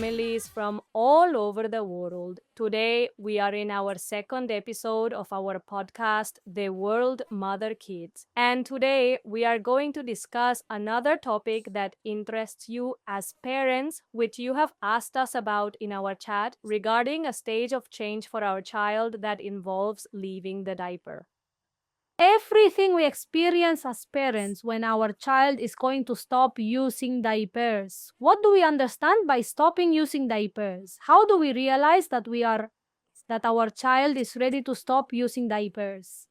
families from all over the world. Today, we are in our second episode of our podcast, The World Mother Kids. And today, we are going to discuss another topic that interests you as parents, which you have asked us about in our chat regarding a stage of change for our child that involves leaving the diaper. Everything we experience as parents when our child is going to stop using diapers. What do we understand by stopping using diapers? How do we realize that our child is ready to stop using diapers?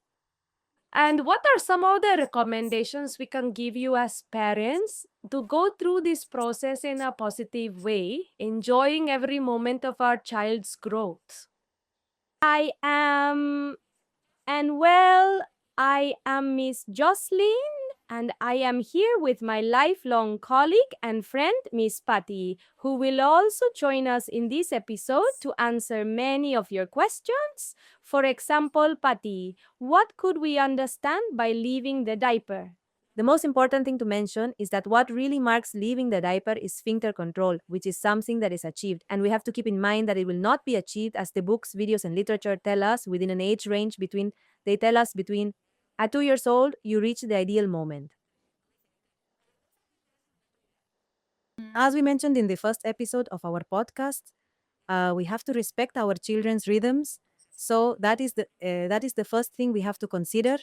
And what are some of the recommendations we can give you as parents to go through this process in a positive way, enjoying every moment of our child's growth? I am I am Miss Jocelyn, and I am here with my lifelong colleague and friend, Miss Patty, who will also join us in this episode to answer many of your questions. For example, Patty, what could we understand by leaving the diaper? The most important thing to mention is that what really marks leaving the diaper is sphincter control, which is something that is achieved. And we have to keep in mind that it will not be achieved, as the books, videos, and literature tell us, within an age range between at 2 years old, you reach the ideal moment. As we mentioned in the first episode of our podcast, we have to respect our children's rhythms. So that is the first thing we have to consider.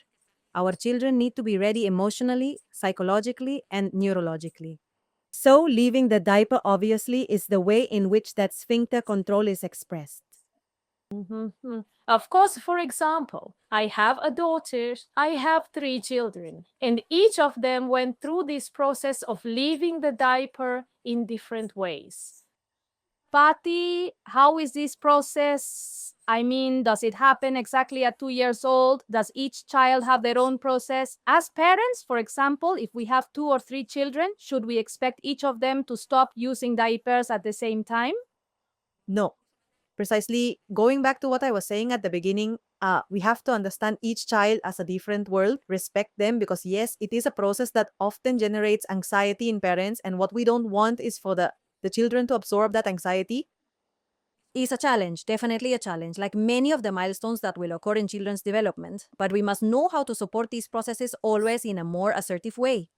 Our children need to be ready emotionally, psychologically, and neurologically. So, leaving the diaper obviously is the way in which that sphincter control is expressed. Mhm. Of course, for example, I have a daughter, I have 3 children, and each of them went through this process of leaving the diaper in different ways. Patty, how is this process? I mean, does it happen exactly at 2 years old? Does each child have their own process? As parents, for example, if we have 2 or 3 children, should we expect each of them to stop using diapers at the same time? No. Precisely going back to what I was saying at the beginning, we have to understand each child as a different world, respect them, because yes, it is a process that often generates anxiety in parents. And what we don't want is for the children to absorb that anxiety. Is a challenge, definitely a challenge, like many of the milestones that will occur in children's development. But we must know how to support these processes always in a more assertive way.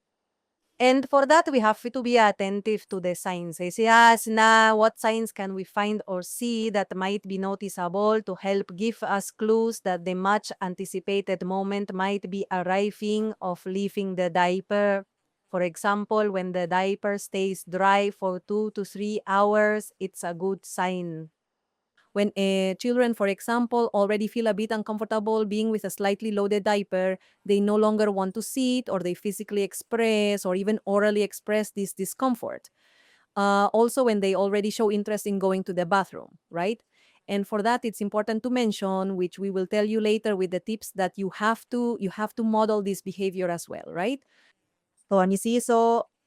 And for that, we have to be attentive to the signs. Yes, now what signs can we find or see that might be noticeable to help give us clues that the much anticipated moment might be arriving of leaving the diaper? For example, when the diaper stays dry for 2 to 3 hours, it's a good sign. When children, for example, already feel a bit uncomfortable being with a slightly loaded diaper, they no longer want to sit, or they physically express or even orally express this discomfort. Also, when they already show interest in going to the bathroom, right? And for that, it's important to mention, which we will tell you later with the tips, that you have to model this behavior as well, right? So, and you see,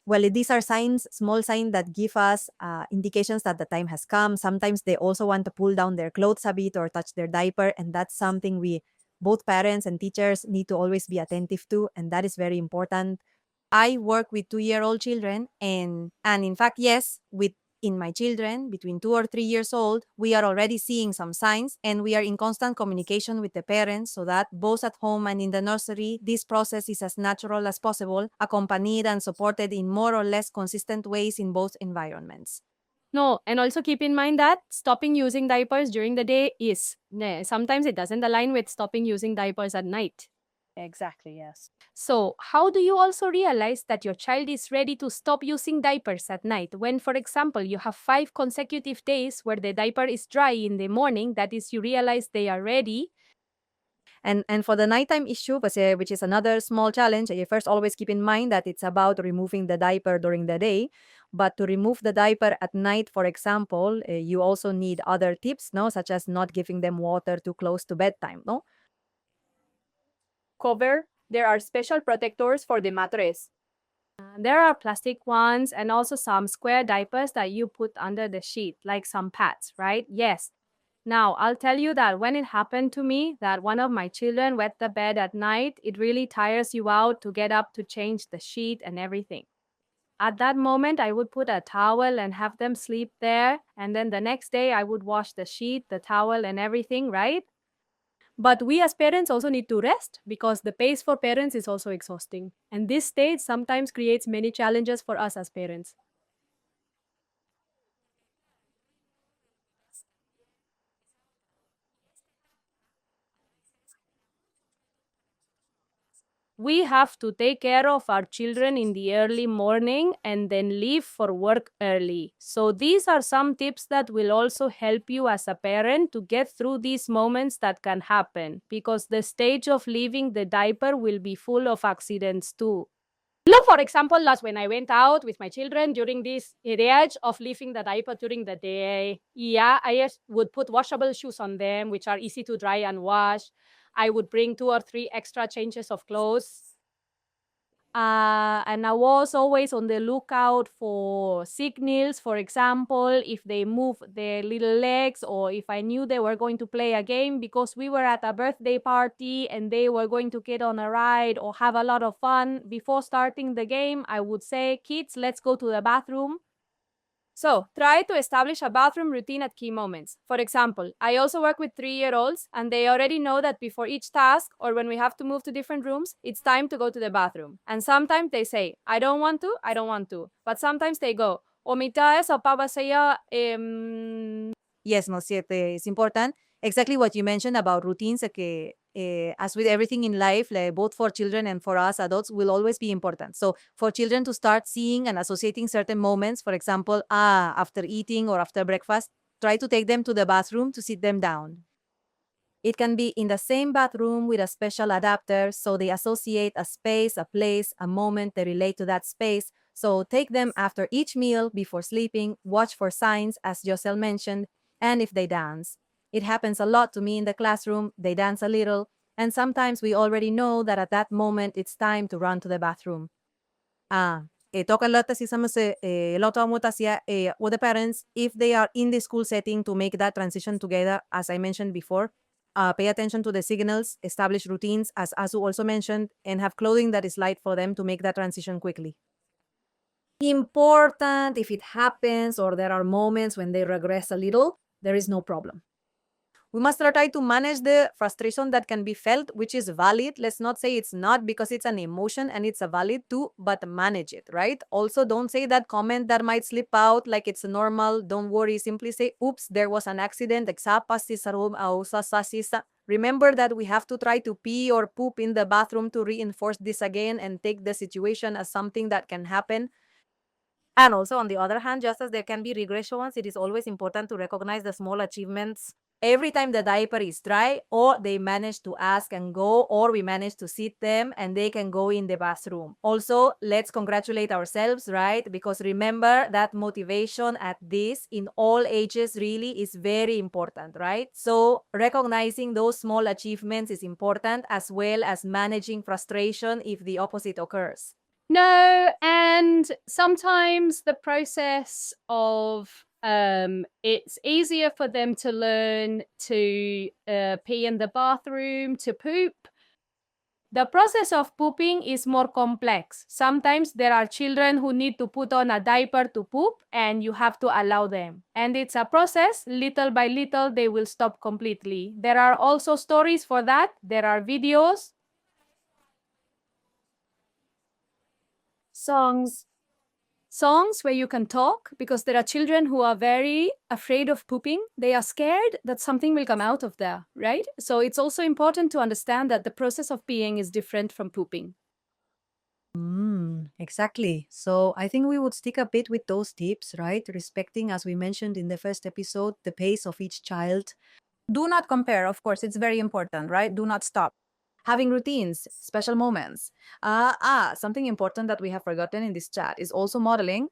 well, these are signs, small signs that give us indications that the time has come. Sometimes they also want to pull down their clothes a bit or touch their diaper, and that's something both parents and teachers, need to always be attentive to, and that is very important. I work with 2-year-old children, and in fact, yes, in my children between 2 or 3 years old, we are already seeing some signs, and we are in constant communication with the parents so that both at home and in the nursery, this process is as natural as possible, accompanied and supported in more or less consistent ways in both environments. No, and also keep in mind that stopping using diapers during the day sometimes it doesn't align with stopping using diapers at night. Exactly, yes. So, how do you also realize that your child is ready to stop using diapers at night when, for example, you have 5 consecutive days where the diaper is dry in the morning? That is, you realize they are ready. And for the nighttime issue, which is another small challenge, you first always keep in mind that it's about removing the diaper during the day. But to remove the diaper at night, for example, you also need other tips, no, such as not giving them water too close to bedtime, no. Cover, there are special protectors for the mattress. There are plastic ones and also some square diapers that you put under the sheet, like some pads, right? Yes. Now, I'll tell you that when it happened to me, that one of my children wet the bed at night, it really tires you out to get up to change the sheet and everything. At that moment, I would put a towel and have them sleep there. And then the next day, I would wash the sheet, the towel, and everything, right? But we as parents also need to rest because the pace for parents is also exhausting. And this stage sometimes creates many challenges for us as parents. We have to take care of our children in the early morning and then leave for work early. So, these are some tips that will also help you as a parent to get through these moments that can happen because the stage of leaving the diaper will be full of accidents too. Look, for example, last when I went out with my children during this age of leaving the diaper during the day, yeah, I just would put washable shoes on them, which are easy to dry and wash. I would bring 2 or 3 extra changes of clothes. And I was always on the lookout for signals. For example, if they move their little legs or if I knew they were going to play a game because we were at a birthday party and they were going to get on a ride or have a lot of fun. Before starting the game, I would say, kids, let's go to the bathroom. So, try to establish a bathroom routine at key moments. For example, I also work with 3-year-olds and they already know that before each task or when we have to move to different rooms, it's time to go to the bathroom. And sometimes they say, I don't want to, I don't want to. But sometimes they go, Omita sa papa saya Yes, no, siete, it's important. Exactly what you mentioned about routines, que as with everything in life, like both for children and for us adults, will always be important. So for children to start seeing and associating certain moments, for example, after eating or after breakfast, try to take them to the bathroom to sit them down. It can be in the same bathroom with a special adapter, so they associate a space, a place, a moment they relate to that space. So take them after each meal, before sleeping, watch for signs, as Josel mentioned, and if they dance. It happens a lot to me in the classroom, they dance a little, and sometimes we already know that at that moment it's time to run to the bathroom. Talk a lot a lot of with the parents if they are in the school setting to make that transition together, as I mentioned before. Pay attention to the signals, establish routines, as Asu also mentioned, and have clothing that is light for them to make that transition quickly. Important if it happens or there are moments when they regress a little, there is no problem. We must try to manage the frustration that can be felt, which is valid. Let's not say it's not because it's an emotion and it's a valid too, but manage it, right? Also, don't say that comment that might slip out like it's normal. Don't worry. Simply say, oops, there was an accident. Remember that we have to try to pee or poop in the bathroom to reinforce this again and take the situation as something that can happen. And also, on the other hand, just as there can be regressions, it is always important to recognize the small achievements. Every time the diaper is dry, or they manage to ask and go, or we manage to sit them and they can go in the bathroom. Also, let's congratulate ourselves, right? Because remember that motivation at this in all ages really is very important, right? So, recognizing those small achievements is important, as well as managing frustration if the opposite occurs. No, and sometimes the process of it's easier for them to learn to pee in the bathroom, to poop. The process of pooping is more complex. Sometimes there are children who need to put on a diaper to poop, and you have to allow them. And it's a process, little by little, they will stop completely. There are also stories for that. There are videos, songs where you can talk because there are children who are very afraid of pooping. They are scared that something will come out of there, right? So it's also important to understand that the process of peeing is different from pooping. Exactly. So I think we would stick a bit with those tips, right? Respecting, as we mentioned in the first episode, the pace of each child. Do not compare, of course, it's very important, right? Do not stop. Having routines, special moments. Something important that we have forgotten in this chat is also modeling.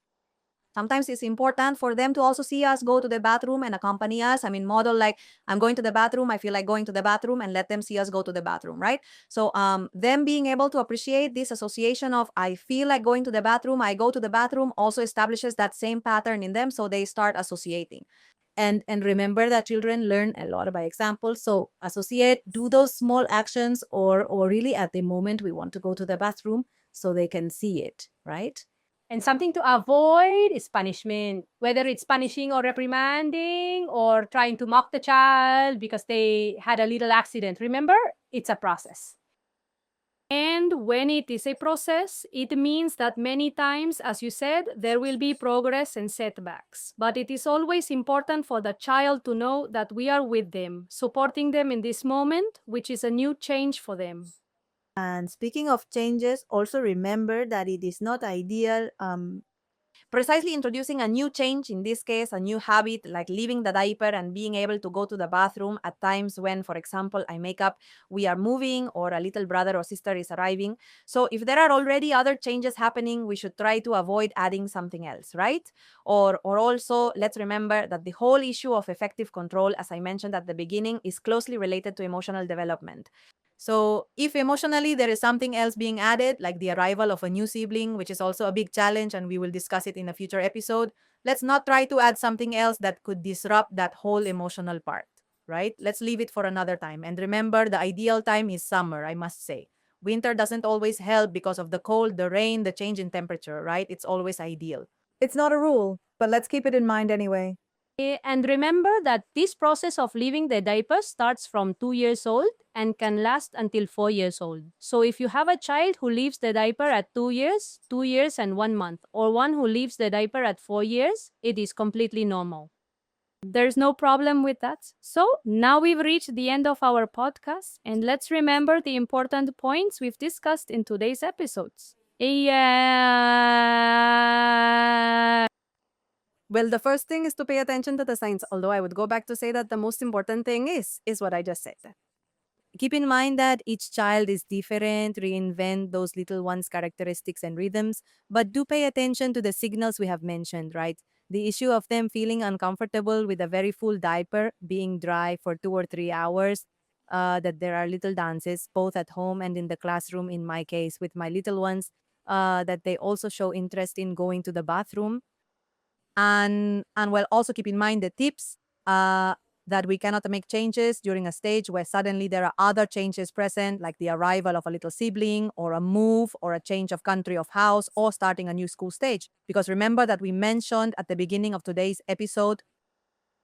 Sometimes it's important for them to also see us go to the bathroom and accompany us. I mean, model like, I'm going to the bathroom, I feel like going to the bathroom, and let them see us go to the bathroom, right? So them being able to appreciate this association of, I feel like going to the bathroom, I go to the bathroom, also establishes that same pattern in them, so they start associating. And remember that children learn a lot by example. So associate, do those small actions, or really at the moment we want to go to the bathroom, so they can see it, right? And something to avoid is punishment, whether it's punishing or reprimanding or trying to mock the child because they had a little accident. Remember, it's a process. And when it is a process, it means that many times, as you said, there will be progress and setbacks. But it is always important for the child to know that we are with them, supporting them in this moment, which is a new change for them. And speaking of changes, also remember that it is not ideal precisely introducing a new change, in this case, a new habit like leaving the diaper and being able to go to the bathroom at times when, for example, I make up we are moving or a little brother or sister is arriving. So if there are already other changes happening, we should try to avoid adding something else, right? Or also, let's remember that the whole issue of effective control, as I mentioned at the beginning, is closely related to emotional development. So, if emotionally there is something else being added, like the arrival of a new sibling, which is also a big challenge, and we will discuss it in a future episode, let's not try to add something else that could disrupt that whole emotional part, right? Let's leave it for another time. And remember, the ideal time is summer, I must say. Winter doesn't always help because of the cold, the rain, the change in temperature, right? It's always ideal. It's not a rule, but let's keep it in mind anyway. And remember that this process of leaving the diaper starts from 2 years old and can last until 4 years old. So if you have a child who leaves the diaper at 2 years, 2 years and 1 month, or one who leaves the diaper at 4 years, it is completely normal. There's no problem with that. So now we've reached the end of our podcast, and let's remember the important points we've discussed in today's episodes. Yeah. Well, the first thing is to pay attention to the signs, although I would go back to say that the most important thing is what I just said. Keep in mind that each child is different, reinvent those little ones' characteristics and rhythms, but do pay attention to the signals we have mentioned, right? The issue of them feeling uncomfortable with a very full diaper, being dry for 2 or 3 hours, that there are little dances, both at home and in the classroom, in my case, with my little ones, that they also show interest in going to the bathroom and well, also keep in mind the tips that we cannot make changes during a stage where suddenly there are other changes present, like the arrival of a little sibling or a move or a change of country of house or starting a new school stage. Because remember that we mentioned at the beginning of today's episode,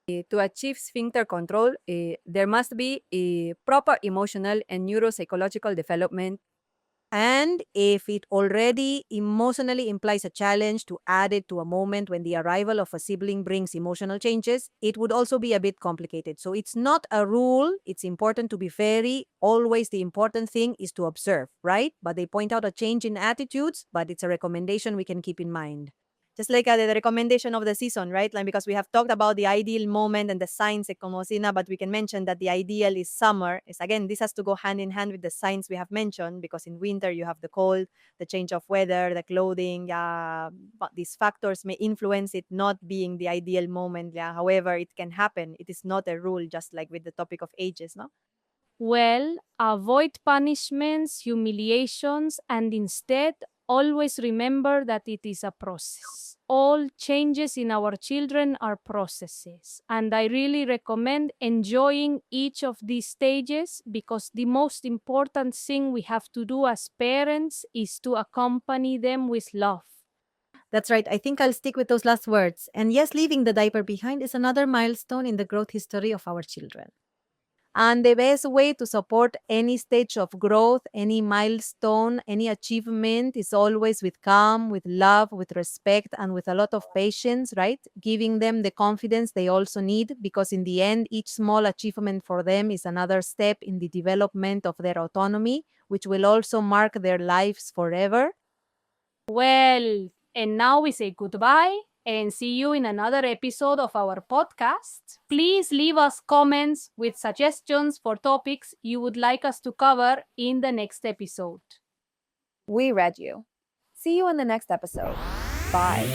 to achieve sphincter control, there must be a proper emotional and neuropsychological development, and if it already emotionally implies a challenge, to add it to a moment when the arrival of a sibling brings emotional changes, it would also be a bit complicated. So it's not a rule. It's important to be very, always the important thing is to observe, right? But they point out a change in attitudes, but it's a recommendation we can keep in mind. Just like the recommendation of the season, right? Like because we have talked about the ideal moment and the signs, como sina, but we can mention that the ideal is summer. Is again, this has to go hand in hand with the signs we have mentioned, because in winter you have the cold, the change of weather, the clothing. Yeah, but these factors may influence it not being the ideal moment. Yeah, however, it can happen. It is not a rule, just like with the topic of ages, no? Well, avoid punishments, humiliations, and instead always remember that it is a process. All changes in our children are processes, and I really recommend enjoying each of these stages, because the most important thing we have to do as parents is to accompany them with love. That's right. I think I'll stick with those last words. And yes, leaving the diaper behind is another milestone in the growth history of our children. And the best way to support any stage of growth, any milestone, any achievement is always with calm, with love, with respect, and with a lot of patience, right? Giving them the confidence they also need, because in the end, each small achievement for them is another step in the development of their autonomy, which will also mark their lives forever. Well, and now we say goodbye and see you in another episode of our podcast. Please leave us comments with suggestions for topics you would like us to cover in the next episode. We read you. See you in the next episode. Bye.